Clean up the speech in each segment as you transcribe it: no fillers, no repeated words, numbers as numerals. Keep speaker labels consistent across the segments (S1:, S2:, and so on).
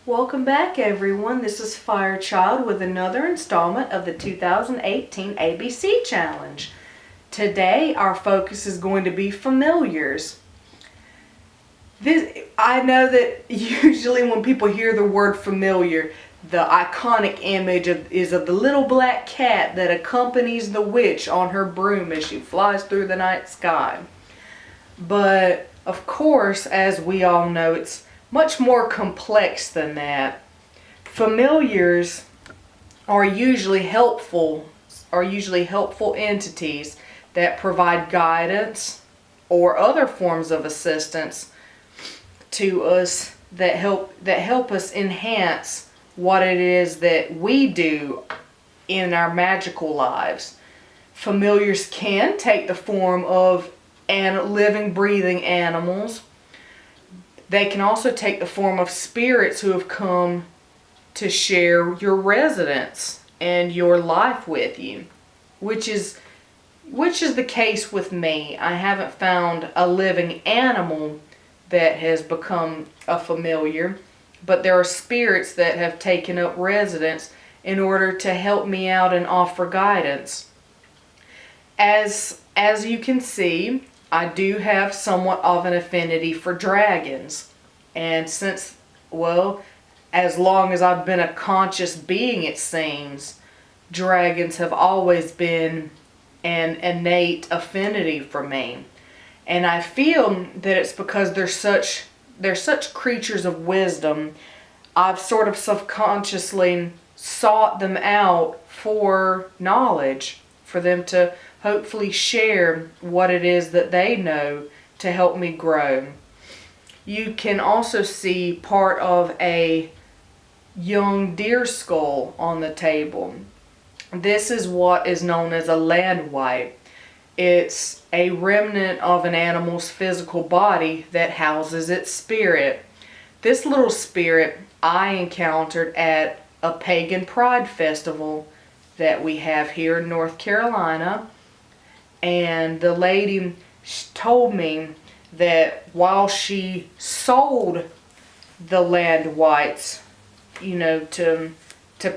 S1: Welcome back, everyone. This is Firechild with another installment of the 2018 ABC Challenge. Today, our focus is going to be familiars. I know that usually when people hear the word familiar, the iconic image is of the little black cat that accompanies the witch on her broom as she flies through the night sky. But, of course, as we all know, it's much more complex than that. Familiars are usually helpful entities that provide guidance or other forms of assistance to us that help us enhance what it is that we do in our magical lives. Familiars can take the form of living, breathing animals. They can also take the form of spirits who have come to share your residence and your life with you, which is the case with me. I haven't found a living animal that has become a familiar, but there are spirits that have taken up residence in order to help me out and offer guidance. As you can see, I do have somewhat of an affinity for dragons. And as long as I've been a conscious being, it seems, dragons have always been an innate affinity for me. And I feel that it's because they're such creatures of wisdom. I've sort of subconsciously sought them out for knowledge, for them to hopefully share what it is that they know to help me grow. You can also see part of a young deer skull on the table. This is what is known as a land wipe. It's a remnant of an animal's physical body that houses its spirit. This little spirit I encountered at a pagan pride festival that we have here in North Carolina. And the lady told me that while she sold the land whites, to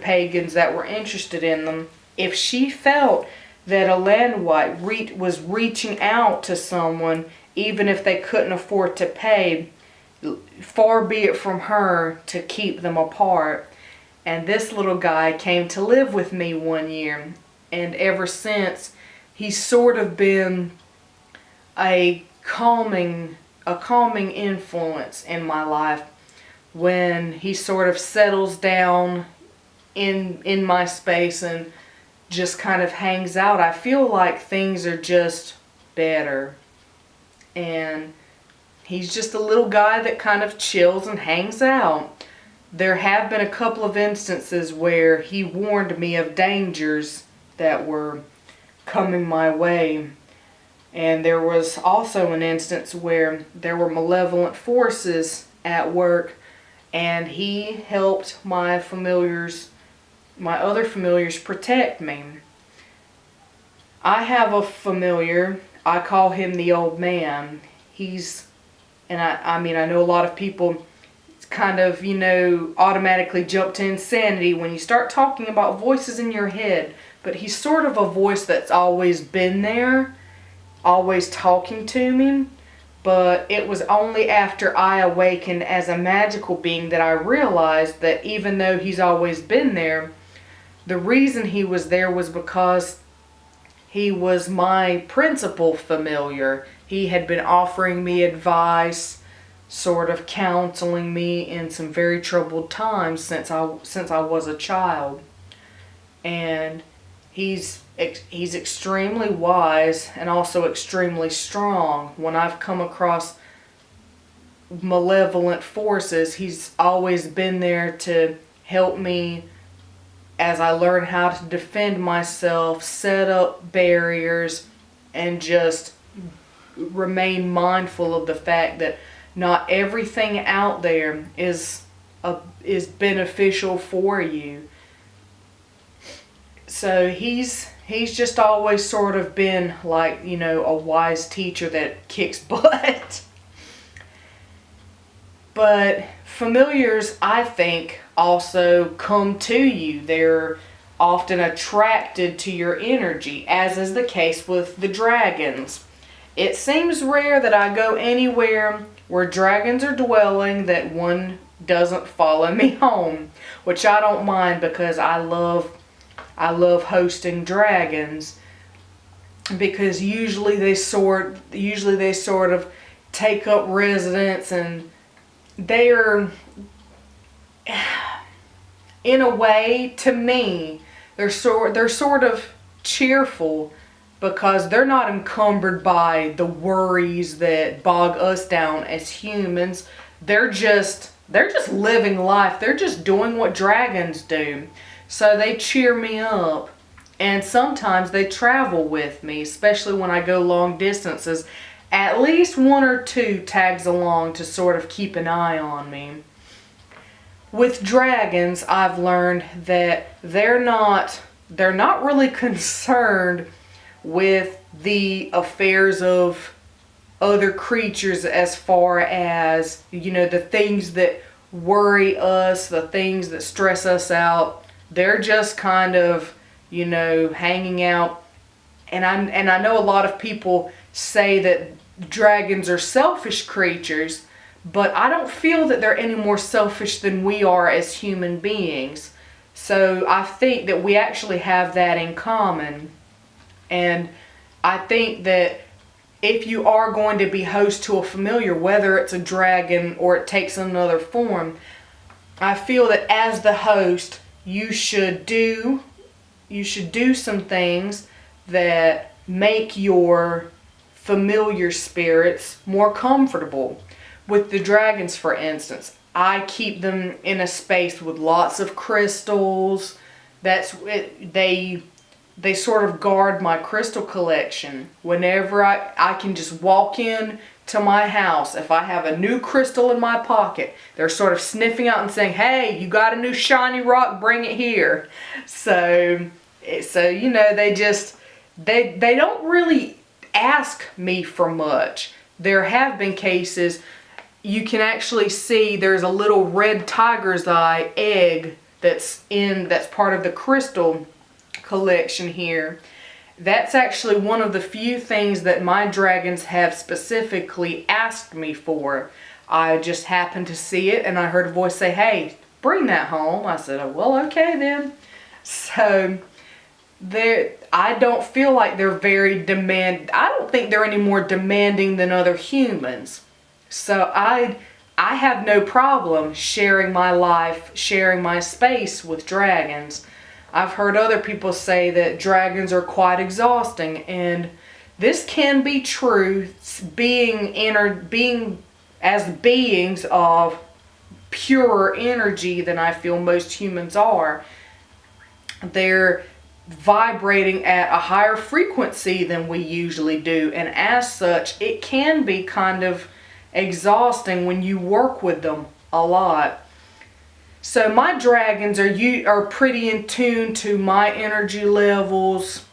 S1: pagans that were interested in them, if she felt that a land white was reaching out to someone, even if they couldn't afford to pay, far be it from her to keep them apart. And this little guy came to live with me one year, and ever since, he's sort of been a calming influence in my life when he sort of settles down in my space and just kind of hangs out. I feel like things are just better. And he's just a little guy that kind of chills and hangs out. There have been a couple of instances where he warned me of dangers that were coming my way. And there was also an instance where there were malevolent forces at work, and he helped my other familiars protect me. I have a familiar. I call him the old man. I know a lot of people kind of, automatically jump to insanity when you start talking about voices in your head. But he's sort of a voice that's always been there, always talking to me. But it was only after I awakened as a magical being that I realized that even though he's always been there, the reason he was there was because he was my principal familiar. He had been offering me advice, sort of counseling me in some very troubled times since I was a child. And he's extremely wise and also extremely strong. When I've come across malevolent forces, he's always been there to help me as I learn how to defend myself, set up barriers, and just remain mindful of the fact that not everything out there is beneficial for you. So he's just always sort of been like, a wise teacher that kicks butt. But familiars, I think, also come to you. They're often attracted to your energy, as is the case with the dragons. It seems rare that I go anywhere where dragons are dwelling that one doesn't follow me home, which I don't mind because I love hosting dragons, because usually they sort of take up residence, and they're, in a way, to me, they're sort of cheerful, because they're not encumbered by the worries that bog us down as humans. They're just living life. They're just doing what dragons do. So they cheer me up. And sometimes they travel with me, especially when I go long distances. At least one or two tags along to sort of keep an eye on me. With dragons, I've learned that they're not really concerned with the affairs of other creatures, as far as, the things that worry us, the things that stress us out. They're just kind of, hanging out. And I know a lot of people say that dragons are selfish creatures, but I don't feel that they're any more selfish than we are as human beings. So I think that we actually have that in common. And I think that if you are going to be host to a familiar, whether it's a dragon or it takes another form, I feel that as the host, you should do some things that make your familiar spirits more comfortable. With the dragons, for instance, I keep them in a space with lots of crystals. That's it. They sort of guard my crystal collection. Whenever I can just walk in to my house, if I have a new crystal in my pocket, they're sort of sniffing out and saying, "Hey, you got a new shiny rock, bring it here." So they don't really ask me for much. There have been cases, you can actually see there's a little red tiger's eye egg that's part of the crystal collection here. That's actually one of the few things that my dragons have specifically asked me for. I just happened to see it and I heard a voice say, "Hey, bring that home." I said, "Oh, well, okay then." So I don't feel like they're very I don't think they're any more demanding than other humans. So I have no problem sharing my life, sharing my space with dragons. I've heard other people say that dragons are quite exhausting, and this can be true, being as beings of purer energy than I feel most humans are. They're vibrating at a higher frequency than we usually do, and as such, it can be kind of exhausting when you work with them a lot. So my dragons are pretty in tune to my energy levels,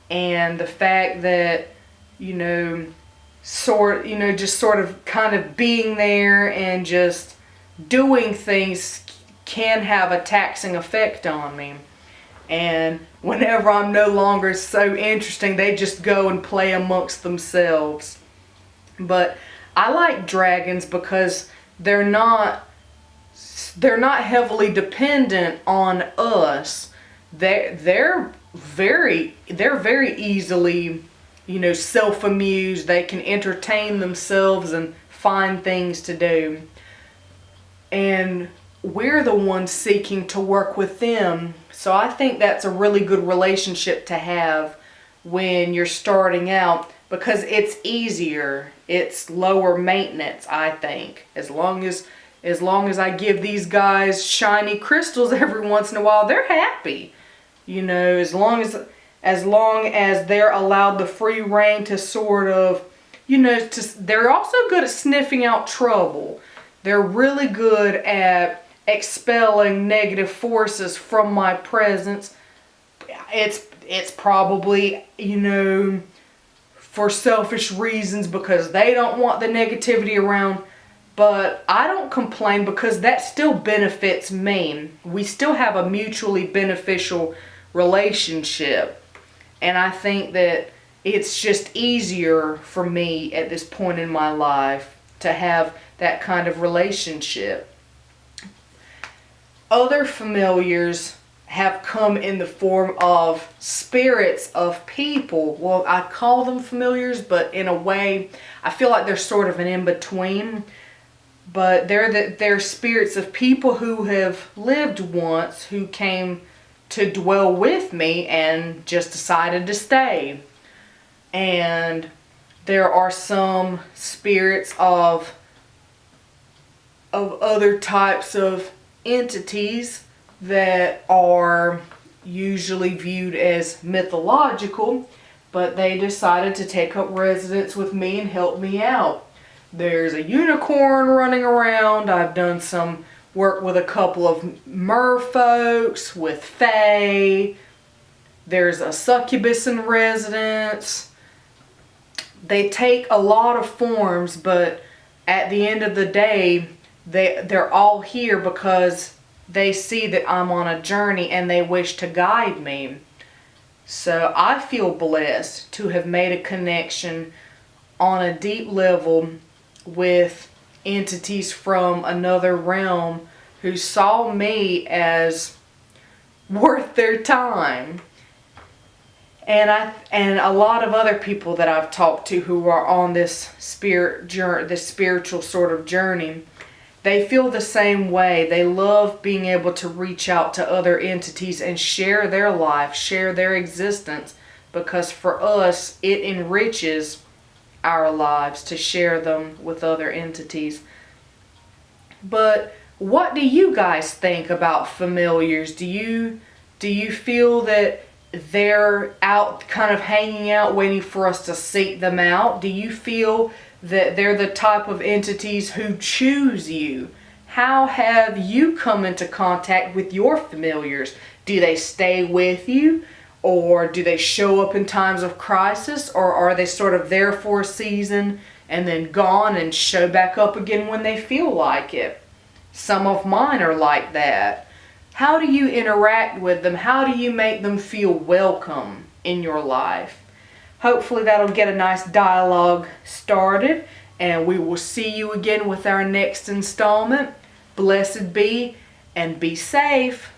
S1: and the fact that just sort of kind of being there and just doing things can have a taxing effect on me. And whenever I'm no longer so interesting, they just go and play amongst themselves. But I like dragons because they're not heavily dependent on us. They're very easily, self-amused. They can entertain themselves and find things to do. And we're the ones seeking to work with them. So I think that's a really good relationship to have when you're starting out, because it's easier. It's lower maintenance, I think. As long as I give these guys shiny crystals every once in a while, they're happy. As long as they're allowed the free reign to sort of, they're also good at sniffing out trouble. They're really good at expelling negative forces from my presence. It's probably, for selfish reasons, because they don't want the negativity around. But I don't complain because that still benefits me. We still have a mutually beneficial relationship. And I think that it's just easier for me at this point in my life to have that kind of relationship. Other familiars have come in the form of spirits of people. Well, I call them familiars, but in a way, I feel like they're sort of an in-between. But they're spirits of people who have lived once, who came to dwell with me and just decided to stay. And there are some spirits of other types of entities that are usually viewed as mythological, but they decided to take up residence with me and help me out. There's a unicorn running around. I've done some work with a couple of merfolks, with fae. There's a succubus in residence. They take a lot of forms, but at the end of the day, they're all here because they see that I'm on a journey and they wish to guide me. So I feel blessed to have made a connection on a deep level with entities from another realm who saw me as worth their time. And a lot of other people that I've talked to who are on this spiritual sort of journey, they feel the same way. They love being able to reach out to other entities and share their life, share their existence, because for us, it enriches our lives to share them with other entities. But what do you guys think about familiars? Do you feel that they're out kind of hanging out waiting for us to seek them out? Do you feel that they're the type of entities who choose you? How have you come into contact with your familiars? Do they stay with you? Or do they show up in times of crisis? Or are they sort of there for a season and then gone and show back up again when they feel like it? Some of mine are like that. How do you interact with them? How do you make them feel welcome in your life? Hopefully that'll get a nice dialogue started, and we will see you again with our next installment. Blessed be, and be safe.